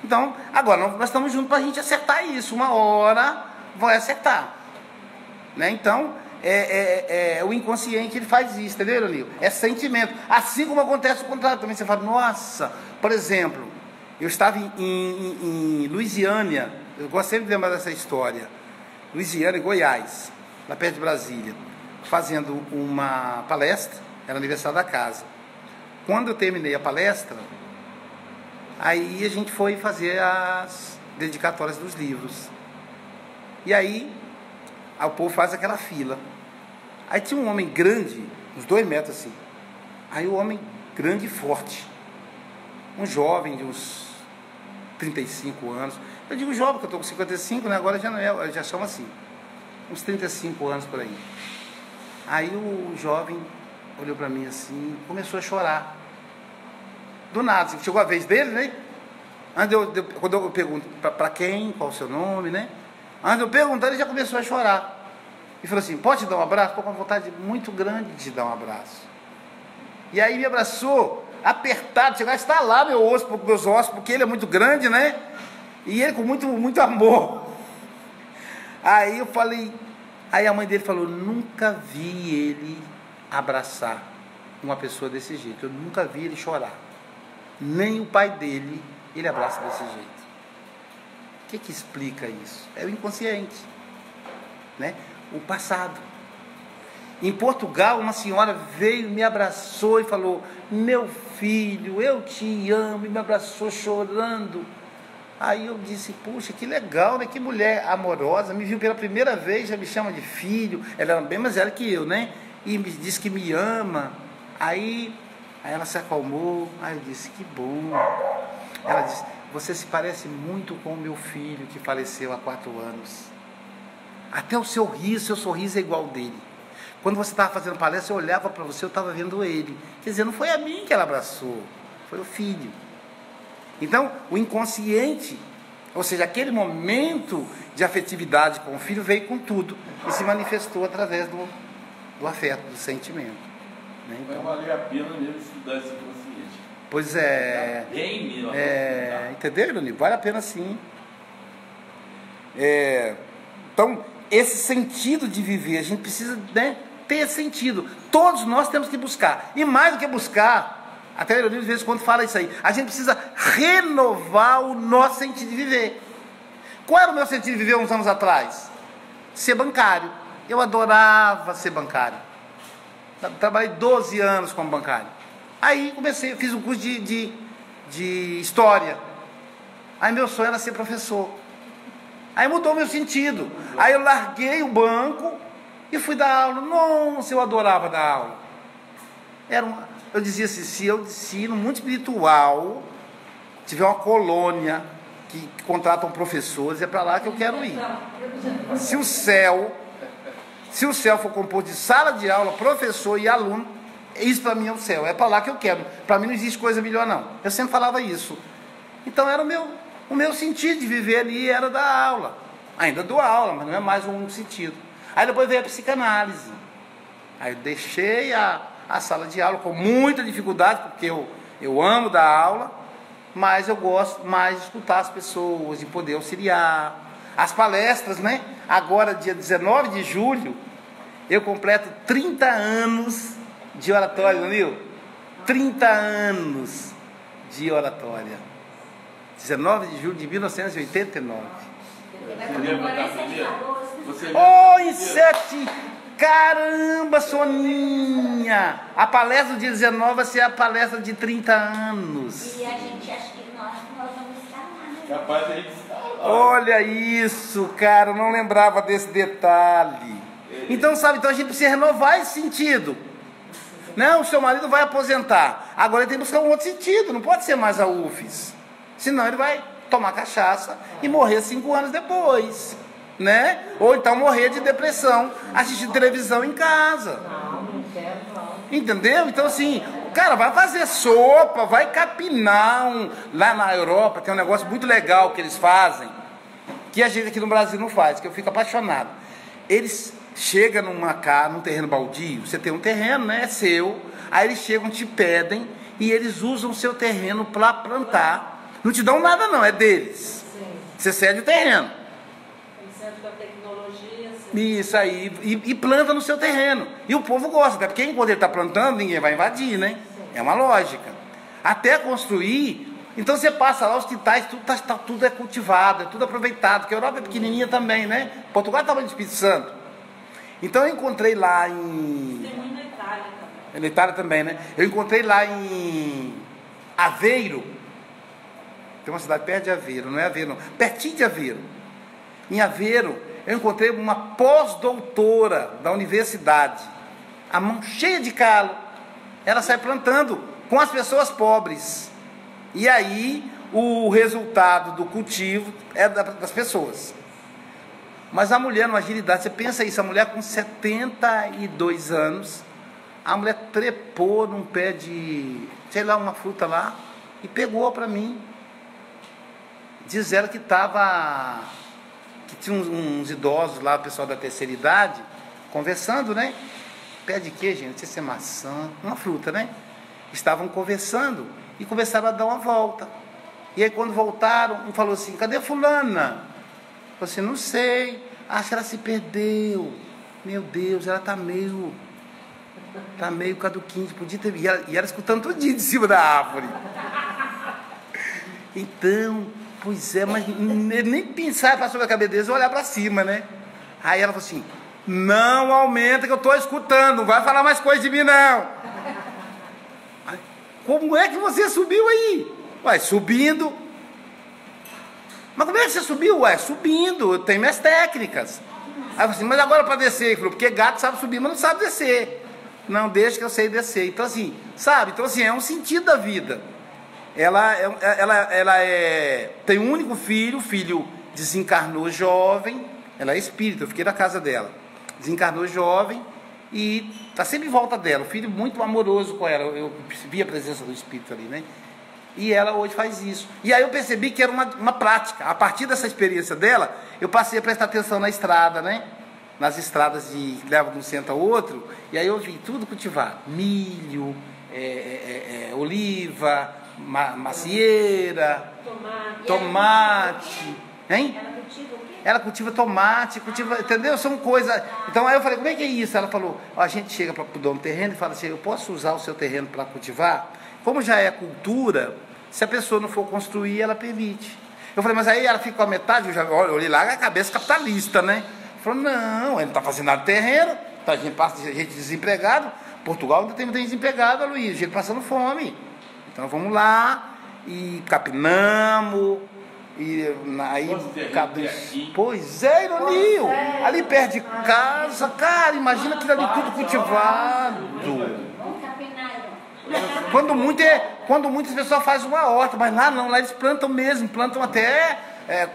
A: Então, agora nós estamos juntos para a gente acertar isso. Uma hora vai acertar. Né? Então, o inconsciente ele faz isso, entendeu, Leonil? É sentimento. Assim como acontece o contrário também. Você fala, nossa, por exemplo, eu estava em Luisiânia, eu gosto sempre de lembrar dessa história. Luisiânia, Goiás, lá perto de Brasília, fazendo uma palestra, era aniversário da casa. Quando eu terminei a palestra, aí a gente foi fazer as dedicatórias dos livros. E aí, o povo faz aquela fila. Aí tinha um homem grande, uns 2 metros assim. Aí o homem grande e forte. Um jovem de uns 35 anos. Eu digo jovem, porque eu estou com 55, né? Agora já não é, já chama assim. Uns 35 anos por aí. Aí o jovem olhou para mim assim, começou a chorar. Do nada, chegou a vez dele, né? Quando eu pergunto para quem, qual o seu nome, né? Antes de eu perguntar, ele já começou a chorar. E falou assim, pode te dar um abraço? Estou com uma vontade muito grande de te dar um abraço. E aí me abraçou, apertado, chegou a estalar meus ossos, porque ele é muito grande, né? E ele com muito amor. Aí eu falei, aí a mãe dele falou, nunca vi ele abraçar uma pessoa desse jeito. Eu nunca vi ele chorar. Nem o pai dele, ele abraça desse jeito. O que explica isso? É o inconsciente, né? O passado. Em Portugal, uma senhora veio, me abraçou e falou, meu filho, eu te amo, e me abraçou chorando. Aí eu disse, puxa, que legal, né? Que mulher amorosa, me viu pela primeira vez, já me chama de filho. Ela era bem mais velha que eu, né? E me disse que me ama. Aí ela se acalmou, aí eu disse, que bom. Ela disse, você se parece muito com o meu filho que faleceu há 4 anos. Até o seu sorriso é igual dele. Quando você estava fazendo palestra, eu olhava para você, eu estava vendo ele. Quer dizer, não foi a mim que ela abraçou, foi o filho. Então, o inconsciente, ou seja, aquele momento de afetividade com o filho veio com tudo e se manifestou através do afeto, do sentimento. Né? Então,
B: vai valer a pena mesmo estudar esse inconsciente.
A: Pois é. Entendeu, Leonil? Vale a pena sim. Então, esse sentido de viver, a gente precisa, né, ter sentido. Todos nós temos que buscar. E mais do que buscar, até o Leonil de vez em quando fala isso aí, a gente precisa renovar o nosso sentido de viver. Qual era o meu sentido de viver uns anos atrás? Ser bancário. Eu adorava ser bancário. Trabalhei 12 anos como bancário. Aí fiz um curso de História. Aí meu sonho era ser professor. Aí mudou meu sentido. Aí eu larguei o banco e fui dar aula. Nossa, eu adorava dar aula. Eu dizia assim, se no mundo espiritual tiver uma colônia que contratam professores, é para lá que eu quero ir. Se o céu for composto de sala de aula, professor e aluno, isso para mim é o céu, é para lá que eu quero. Para mim não existe coisa melhor não. Eu sempre falava isso. Então era o meu sentido de viver ali era dar aula. Ainda dou aula, mas não é mais um sentido. Aí depois veio a psicanálise. Aí eu deixei a sala de aula com muita dificuldade, porque eu amo dar aula, mas eu gosto mais de escutar as pessoas, de poder auxiliar. As palestras, né? Agora, dia 19 de julho, eu completo 30 anos de oratória, Danilo? 30 anos de oratória. 19 de julho de 1989. Oh, em 7! Caramba, Soninha! A palestra do dia 19 vai ser a palestra de 30 anos.
D: E a gente acha que nós vamos estar lá, né?
B: Capaz de a gente estar lá.
A: Olha isso, cara, eu não lembrava desse detalhe. Então, a gente precisa renovar esse sentido. Não, o seu marido vai aposentar. Agora ele tem que buscar um outro sentido, não pode ser mais a UFES. Senão ele vai tomar cachaça e morrer 5 anos depois, né? Ou então morrer de depressão, assistindo televisão em casa. Entendeu? Então assim, cara, vai fazer sopa, vai capinar lá na Europa, tem um negócio muito legal que eles fazem, que a gente aqui no Brasil não faz, que eu fico apaixonado. Eles chegam num terreno baldio, você tem um terreno, né? É seu, aí eles chegam, te pedem, e eles usam o seu terreno para plantar. Não te dão nada não, é deles. Sim. Você cede o terreno.
C: Eles cedem da tecnologia. Sim.
A: Isso aí, e planta no seu terreno. E o povo gosta, até porque enquanto ele está plantando, ninguém vai invadir, né? Sim. É uma lógica. Até construir, então você passa lá, os quintais, tudo é cultivado, é tudo aproveitado, porque a Europa é pequenininha também, né? Portugal estava no Espírito Santo. Então eu encontrei lá em...
C: Tem muito na Itália também.
A: Na Itália também, né? Eu encontrei lá em Aveiro. Tem uma cidade perto de Aveiro, não é Aveiro não, pertinho de Aveiro. Em Aveiro, eu encontrei uma pós-doutora da universidade, a mão cheia de calo. Ela sai plantando com as pessoas pobres. E aí, o resultado do cultivo é das pessoas. Mas a mulher, numa agilidade, você pensa isso, a mulher com 72 anos, a mulher trepou num pé de, sei lá, uma fruta lá, e pegou para mim. Diz ela que tinha uns idosos lá, o pessoal da terceira idade, conversando, né? Pé de quê, gente? Não sei se é maçã, uma fruta, né? Estavam conversando e começaram a dar uma volta. E aí quando voltaram, um falou assim, cadê fulana? Falou assim, não sei, acho que ela se perdeu. Meu Deus, ela tá meio caduquinha, podia ter... E ela escutando tudo de cima da árvore. Então... Pois é, mas nem pensar para sobre a cabeça deles, olhar para cima, né? Aí ela falou assim, não aumenta que eu estou escutando, não vai falar mais coisa de mim não. Aí, como é que você subiu aí? Ué, subindo. Mas como é que você subiu? Ué, subindo, eu tenho minhas técnicas. Aí eu falei assim, mas agora para descer? Ele falou, porque gato sabe subir, mas não sabe descer. Não, deixa que eu sei descer. Então assim, sabe? Então assim, é um sentido da vida. Ela tem um único filho, o filho desencarnou jovem, ela é espírita, eu fiquei na casa dela, desencarnou jovem e está sempre em volta dela, o filho muito amoroso com ela, eu vi a presença do espírito ali, né? E ela hoje faz isso. E aí eu percebi que era uma prática, a partir dessa experiência dela, eu passei a prestar atenção na estrada, né? Nas estradas que levam de um centro ao outro, e aí eu vi tudo cultivado, milho, oliva, macieira, tomate, hein?
D: Ela cultiva o quê?
A: Ela cultiva tomate, entendeu? São coisas. Então aí eu falei, como é que é isso? Ela falou, ó, a gente chega para o dono do terreno e fala assim, eu posso usar o seu terreno para cultivar? Como já é cultura, se a pessoa não for construir, ela permite. Eu falei, mas aí ela fica com a metade, eu já olhei lá, a cabeça capitalista, né? Falou, não, ele não está fazendo nada de terreno, tá, a gente passa de gente desempregado, Portugal ainda tem muita gente desempregada, Luiz, gente passando fome. Então vamos lá e capinamos. E aí, pois é, Ironil, ali perto de casa, cara, imagina aquilo ali tudo cultivado. Quando muito as pessoas fazem uma horta, mas lá não, lá eles plantam mesmo, plantam até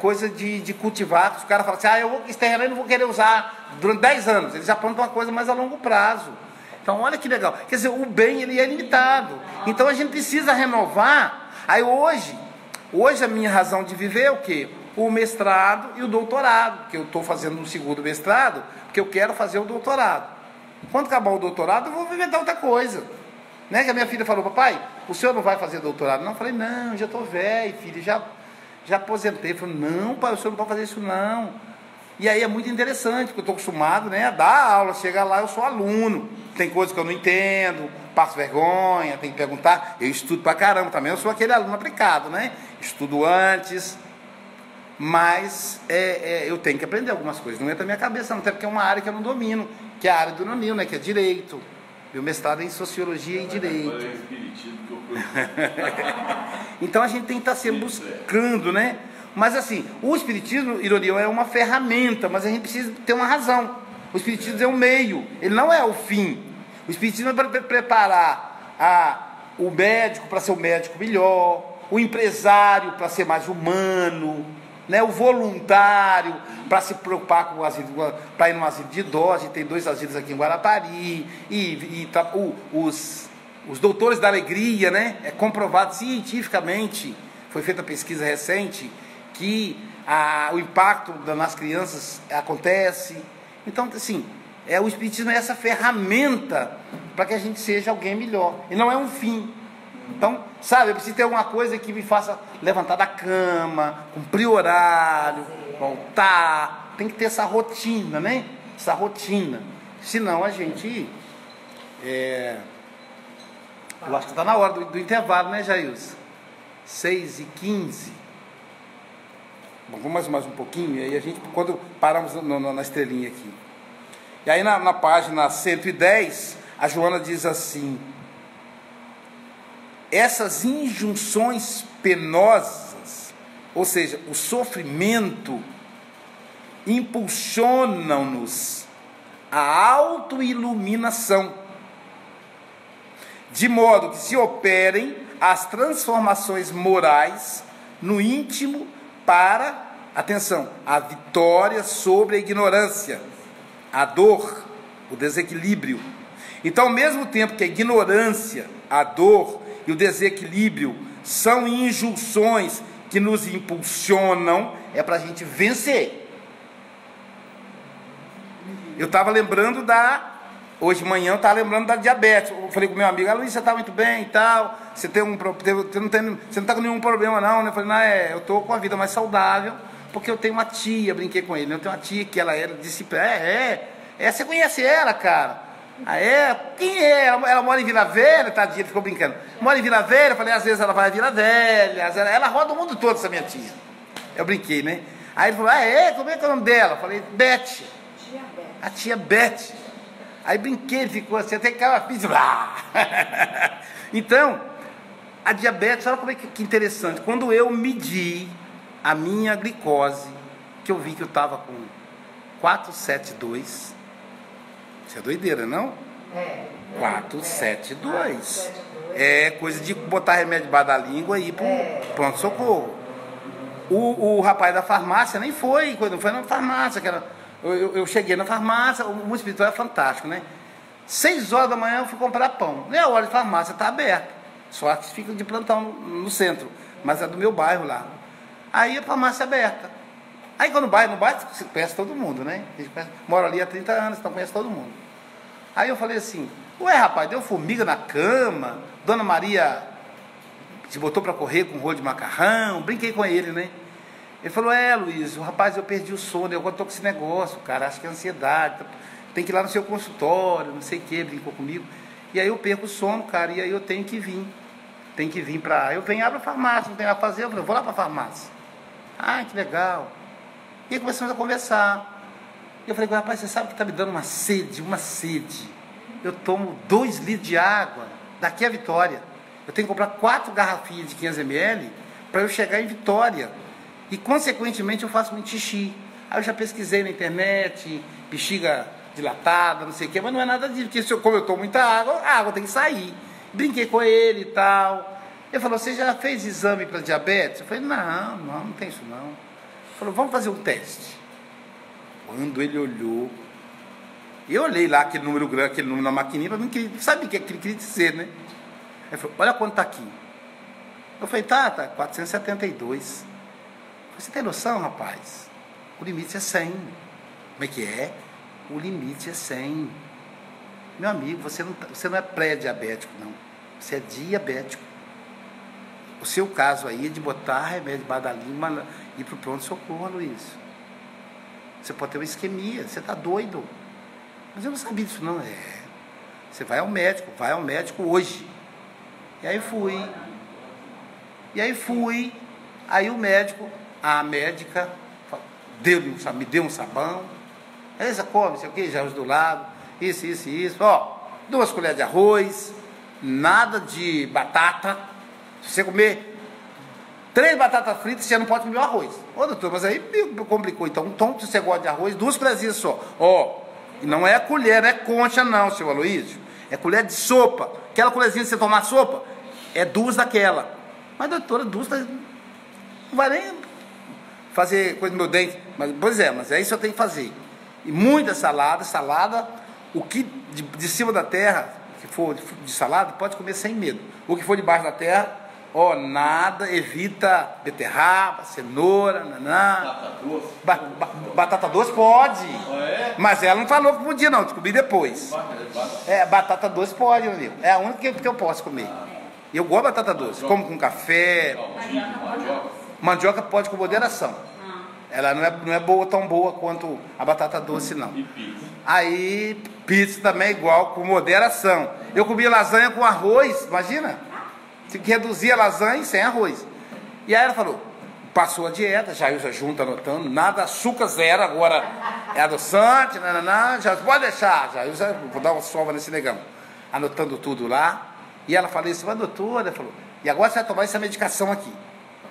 A: coisa de cultivar. Os caras falam assim, esse terreno eu não vou querer usar durante 10 anos, eles já plantam uma coisa mais a longo prazo. Então olha que legal, quer dizer, o bem ele é limitado, então a gente precisa renovar. Aí hoje a minha razão de viver é o quê? O mestrado e o doutorado, que eu estou fazendo um segundo mestrado, porque eu quero fazer o doutorado. Quando acabar o doutorado, eu vou inventar outra coisa. Né? Que a minha filha falou, papai, o senhor não vai fazer doutorado? Não, eu falei, não, já estou velho, filho, já aposentei. Eu falei, não, pai, o senhor não pode fazer isso não. E aí é muito interessante, porque eu estou acostumado, né, a dar aula, chegar lá, eu sou aluno, tem coisas que eu não entendo, passo vergonha, tem que perguntar, eu estudo pra caramba também, eu sou aquele aluno aplicado, né, estudo antes, mas eu tenho que aprender algumas coisas, não entra na minha cabeça, não, até porque é uma área que eu não domino, que é a área do Ironil, né, que é direito, meu mestrado é em sociologia e direito. Então a gente tem que estar sempre buscando, né? Mas assim, o espiritismo, Ironil, é uma ferramenta, mas a gente precisa ter uma razão. O espiritismo é um meio, ele não é o fim. O espiritismo é para preparar o médico para ser um médico melhor, o empresário para ser mais humano, né? O voluntário para se preocupar com o asilo, para ir num asilo de idosos. A gente tem 2 asilos aqui em Guarapari, os doutores da alegria, né? É comprovado cientificamente, foi feita pesquisa recente, que o impacto nas crianças acontece. Então, assim, o espiritismo é essa ferramenta para que a gente seja alguém melhor. E não é um fim. Então, sabe, eu preciso ter alguma coisa que me faça levantar da cama, cumprir horário, voltar. Tem que ter essa rotina, né? Essa rotina. Senão a gente... Eu acho que está na hora do intervalo, né, Jailson? 6h15. Bom, vamos mais um pouquinho, e aí a gente, quando paramos na estrelinha aqui. E aí na página 110, a Joana diz assim: essas injunções penosas, ou seja, o sofrimento, impulsionam-nos à autoiluminação, de modo que se operem as transformações morais no íntimo para, atenção, a vitória sobre a ignorância, a dor, o desequilíbrio. Então, ao mesmo tempo que a ignorância, a dor e o desequilíbrio são injunções que nos impulsionam, é para a gente vencer. Eu estava lembrando hoje de manhã eu estava lembrando da diabetes. Eu falei com meu amigo, Luiz, você está muito bem e tal, você não está com nenhum problema não, né? Eu falei, não, eu estou com a vida mais saudável, porque eu tenho uma tia, brinquei com ele, né? Eu tenho uma tia que ela era discípula, você conhece ela, cara? Quem é? Ela mora em Vila Velha, tadinha, ele ficou brincando. Mora em Vila Velha, eu falei, às vezes ela vai a Vila Velha, ela roda o mundo todo, essa minha tia. Eu brinquei, né? Aí ele falou, como é que é o nome dela? Eu falei, Beth. A tia Beth. Aí brinquei, ele ficou assim, até que ela fez. Então, a diabetes, olha como é que interessante. Quando eu medi a minha glicose, que eu vi que eu estava com 472. Isso é doideira, não? 472. É coisa de botar remédio debaixo da língua e ir pro pronto-socorro. O rapaz da farmácia nem foi, não foi na farmácia, que era. Eu cheguei na farmácia, o mundo espiritual é fantástico, né? 6 horas da manhã eu fui comprar pão. Nem a hora de farmácia, está aberta. Só que fica de plantão no centro, mas é do meu bairro lá. Aí a farmácia é aberta. Aí quando no bairro você conhece todo mundo, né? Moro ali há 30 anos, então conhece todo mundo. Aí eu falei assim, rapaz, deu formiga na cama, Dona Maria te botou para correr com um rolo de macarrão, brinquei com ele, né? Ele falou, Luiz, rapaz, eu perdi o sono, eu estou com esse negócio, cara, acho que é ansiedade, tem que ir lá no seu consultório, não sei o que, brincou comigo. E aí eu perco o sono, cara, e aí eu tenho que vir eu venho, abro a farmácia, não tem nada a fazer, eu falei, vou lá para a farmácia. Que legal. E aí começamos a conversar. E eu falei, rapaz, você sabe que está me dando uma sede. eu tomo 2 litros de água daqui a Vitória. Eu tenho que comprar 4 garrafinhas de 500 ml para eu chegar em Vitória. E, consequentemente, eu faço muito xixi. Aí eu já pesquisei na internet, bexiga dilatada, não sei o quê, mas não é nada disso, porque como eu tomo muita água, a água tem que sair. Brinquei com ele e tal. Ele falou, você já fez exame para diabetes? Eu falei, não tem isso não. Ele falou, vamos fazer um teste. Quando ele olhou, eu olhei lá aquele número grande, aquele número na maquininha, para mim, sabe o que ele queria dizer, né? Ele falou, olha quanto está aqui. Eu falei, tá 472. Você tem noção, rapaz? O limite é 100. Como é que é? O limite é 100. Meu amigo, você não é pré-diabético, não. Você é diabético. O seu caso aí é de botar remédio badalina e ir para o pronto-socorro, Luiz. Você pode ter uma isquemia, você está doido. Mas eu não sabia disso, não. Você vai ao médico hoje. E aí fui. Aí o médico, a médica, me deu um sabão. Aí você come, sei o que, já usa do lado. Isso. Ó, 2 colheres de arroz, nada de batata. Se você comer 3 batatas fritas, você não pode comer o arroz. Ô, doutor, mas aí me complicou. Então, se você gosta de arroz, 2 colherzinhas só. Ó, e não é colher, não é concha não, seu Aloísio. É colher de sopa. Aquela colherzinha que você tomar sopa, é 2 daquela. Mas, doutora, 2 não vai nem fazer coisa no meu dente. Mas é isso que eu tenho que fazer. E muita salada, o que de cima da terra, que for de salada, pode comer sem medo. O que for debaixo da terra, nada, evita beterraba, cenoura,
B: Batata doce?
A: Batata doce pode.
B: É?
A: Mas ela não falou que podia não, descobri depois. Batata doce pode, meu amigo. É a única que eu posso comer. Eu gosto de batata doce, como com café. Mandioca pode com moderação. Ela não é tão boa quanto a batata doce, não.
B: E pizza?
A: Aí, pizza também é igual, com moderação. Eu comia lasanha com arroz, imagina? Tinha que reduzir a lasanha sem arroz. E aí ela falou, passou a dieta, já junto anotando, nada, açúcar 0, agora é adoçante, já pode deixar, vou dar uma sova nesse negão. Anotando tudo lá. E ela falou assim, mas doutora, falou, e agora você vai tomar essa medicação aqui.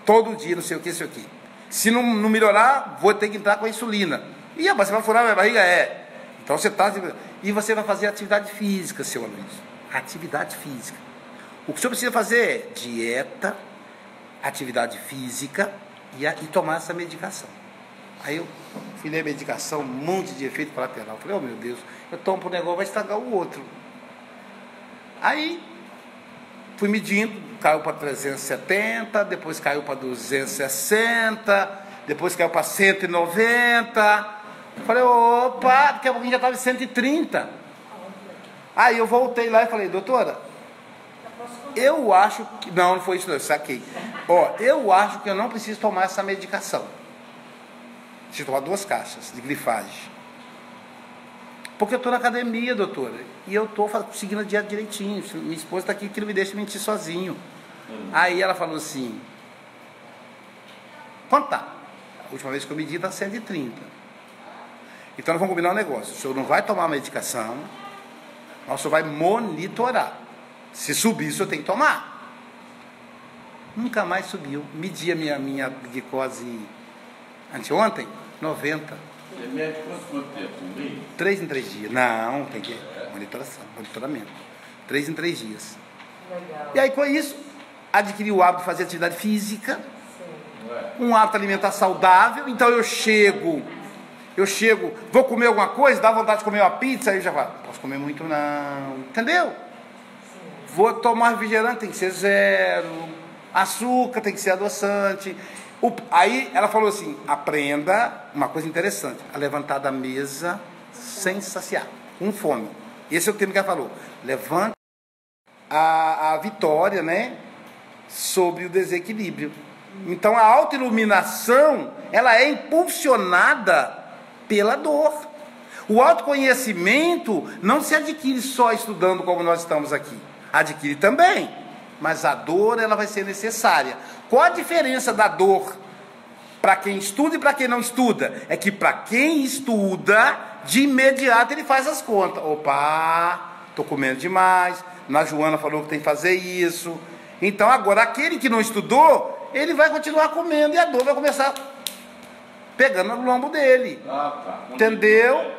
A: Todo dia, não sei o que, isso aqui. Se não melhorar, vou ter que entrar com a insulina. E você vai furar a minha barriga? Então você está... E você vai fazer atividade física, seu Aloysio. Atividade física. O que o senhor precisa fazer é dieta, atividade física e tomar essa medicação. Aí eu fui ler a medicação, um monte de efeito colateral. Falei, meu Deus, eu tomo para o negócio, vai estragar o outro. Aí fui medindo, caiu para 370, depois caiu para 260, depois caiu para 190. Falei, opa, daqui a pouquinho já estava em 130. Aí eu voltei lá e falei, doutora, eu acho que... Não foi isso não, eu saquei. Eu acho que eu não preciso tomar essa medicação. Preciso tomar 2 caixas de glifage. Porque eu estou na academia, doutora, e eu estou seguindo a dieta direitinho. Minha esposa está aqui que não me deixa mentir sozinho. Aí ela falou assim, quanto tá? A última vez que eu medi está 130. Então nós vamos combinar um negócio. O senhor não vai tomar a medicação, mas o senhor vai monitorar. Se subir, o senhor tem que tomar. Nunca mais subiu. Medi a minha glicose anteontem, 90.
B: Você mede quanto tempo?
A: 3 em 3 dias. Não, tem que monitoramento. 3 em 3 dias.
C: Legal.
A: E aí com isso, adquiri o hábito de fazer atividade física,
C: Sim.
A: um hábito alimentar saudável. Então eu chego, vou comer alguma coisa, dá vontade de comer uma pizza, aí eu já falo, não posso comer muito não, entendeu?
C: Sim.
A: Vou tomar refrigerante, tem que ser 0, açúcar tem que ser adoçante. Aí ela falou assim, aprenda uma coisa interessante, a levantar da mesa sem saciar, com fome. Esse é o tema que ela falou, levanta a vitória, né, sobre o desequilíbrio. Então a autoiluminação, ela é impulsionada pela dor. O autoconhecimento não se adquire só estudando como nós estamos aqui, adquire também, mas a dor ela vai ser necessária. Qual a diferença da dor para quem estuda e para quem não estuda? É que para quem estuda, de imediato ele faz as contas. Opa, estou comendo demais, na Joana falou que tem que fazer isso. Então agora aquele que não estudou, ele vai continuar comendo e a dor vai começar pegando no lombo dele. Entendeu?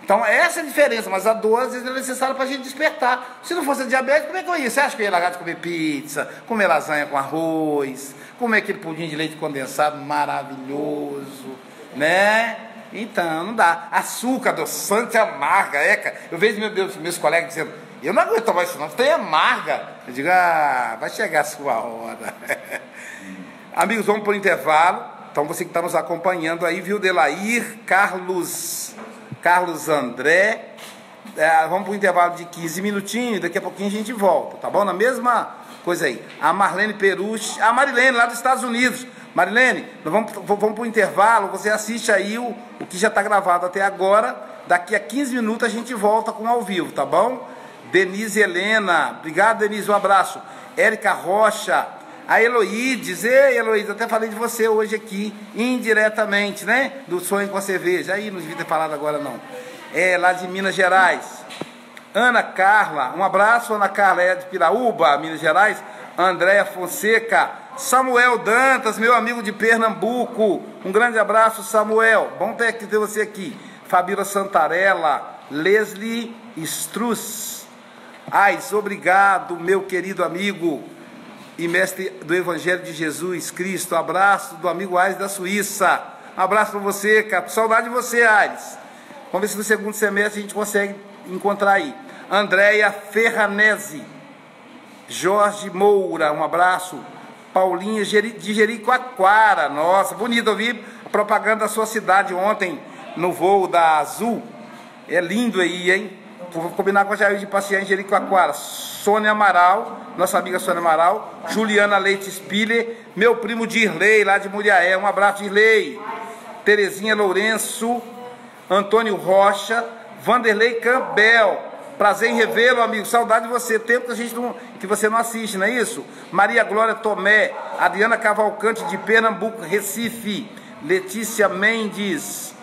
A: Então essa é a diferença, mas a dor às vezes é necessária para a gente despertar. Se não fosse diabetes, como é que eu ia? Você acha que eu ia largar de comer pizza, comer lasanha com arroz, comer aquele pudim de leite condensado maravilhoso, né? Então, não dá. Açúcar, adoçante, amarga, eu vejo meus colegas dizendo, eu não aguento tomar isso não, tem amarga. Eu digo, vai chegar a sua hora. Amigos, vamos para o intervalo. Então você que está nos acompanhando aí, viu, Delair, Carlos André, vamos para o intervalo de 15 minutinhos, daqui a pouquinho a gente volta, tá bom? Na mesma coisa aí. A Marlene Perucci, a Marilene lá dos Estados Unidos. Marilene, nós vamos para o intervalo, você assiste aí o que já está gravado até agora, daqui a 15 minutos a gente volta com ao vivo, tá bom? Denise Helena, obrigado Denise, um abraço. Érica Rocha, a Heloídes, ei Heloídes, até falei de você hoje aqui, indiretamente, né? Do Sonho com a Cerveja, aí não devia ter falado agora não. Lá de Minas Gerais. Ana Carla, um abraço, Ana Carla, é de Piraúba, Minas Gerais. Andréia Fonseca, Samuel Dantas, meu amigo de Pernambuco, um grande abraço, Samuel, bom ter você aqui. Fabíola Santarella, Leslie Struss, obrigado, meu querido amigo e mestre do Evangelho de Jesus Cristo. Abraço do amigo Aires da Suíça, abraço para você, cara, saudade de você, Aires. Vamos ver se no segundo semestre a gente consegue encontrar aí. Andréia Ferranese, Jorge Moura, um abraço. Paulinha de Jericoacoara, nossa, bonito ouvir a propaganda da sua cidade ontem no voo da Azul. É lindo aí, hein? Vou combinar com a Jair de passear em Jericoacoara. Sônia Amaral, nossa amiga Sônia Amaral. Juliana Leite Spiller, meu primo Dirley, lá de Muriaé, um abraço, Dirley. Terezinha Lourenço, Antônio Rocha, Vanderlei Campbell. Prazer em revê-lo, amigo. Saudade de você. Tempo que você não assiste, não é isso? Maria Glória Tomé, Adriana Cavalcante de Pernambuco, Recife, Letícia Mendes,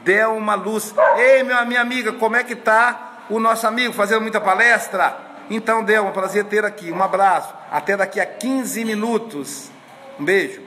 A: Delma Luz. Ei, minha amiga, como é que tá o nosso amigo? Fazendo muita palestra? Então, Delma, prazer ter aqui. Um abraço. Até daqui a 15 minutos. Um beijo.